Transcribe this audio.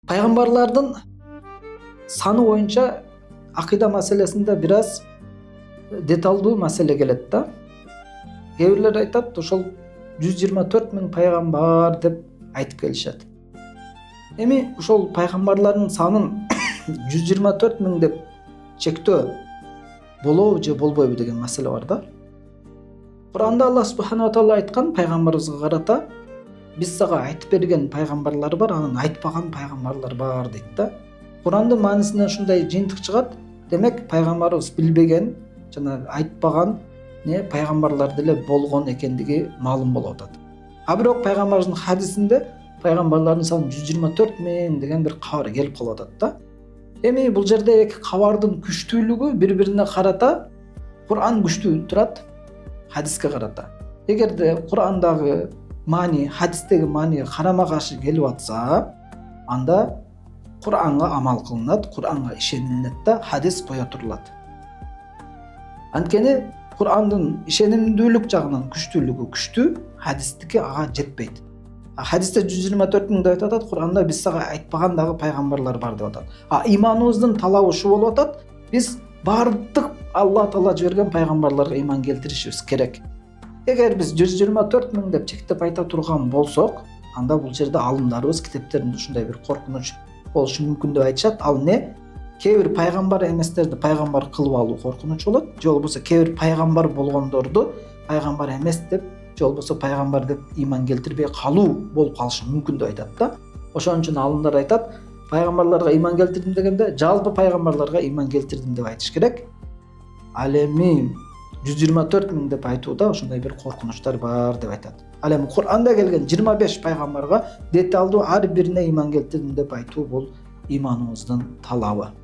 Пайгамбарлардын саны боюнча акыйда маселесинде бир аз деталдуу маселе келет да. Кээ бирлер айтат, ошол 124 миң пайгамбар деп айтып келишет. Эми ошол пайгамбарлардын санын 124 миң деп чектөө болобу же болбойбу деген маселе бар да. Куранда Алла субхана ва таала айткан пайгамбарыбызга карата: биз сага айтып берген пайгамбарлар бар, анан айтпаган пайгамбарлар бар дейт да. Курандын маанисинен ушундай жыйынтык чыгат. Демек пайгамбарыбыз билбеген жана айтпаган пайгамбарлар деле болгон экендиги маалым болуп атат. А бирок пайгамбарыбыздын хадисинде пайгамбарлардын саны 124 миң деген бир кабар келип калып атат да. Эми бул жерде эки кабардын күчтүүлүгү бири-бирине карата Куран күчтүү турат хадиске карата. Эгерде Курандагы маани хадистеги мааниге карама каршы келип атса, анда Куранга амал кылынат, Куранга ишенилет да, хадис кое турулат. Анткени Курандын ишенимдүүлүк жагынан күчтүүлүгү күчтүү, хадистики ага жетпейт. Хадисте 124 миң деп атат, Куранда биз сага айтпаган дагы пайгамбарлар бар деп атат. Иманыбыздын талабы ушу болуп атат. Биз бардык Алла Таала жиберген пайгамбарларга иман келтиришибиз керек. Эгер биз 124 миң деп чектеп айта турган болсок, анда бул жерде алымдарыбыз китептеринде ушундай бир коркунуч болушу мүмкүн деп айтышат. Ал эмне? Кээ бир пайгамбар эместерди пайгамбар кылып алуу коркунуч болот, же болбосо кээ бир пайгамбар болгондорду пайгамбар эмес деп, же болбосо пайгамбар деп иман келтирбей калуу болуп калышы мүмкүн деп айтат да. Ошон үчүн алымдар айтат, пайгамбарларга иман келтирдим дегенде жалпы пайгамбарларга иман келтирдим деп айтыш керек. Ал эми 124 миң деп айтууда ошондой бир коркунучтар бар деп айтат. Ал эми Куранда келген 25 пайгамбарга деталдуу ар бирине иман келтирдим деп айтуу бул иманыбыздын талабы.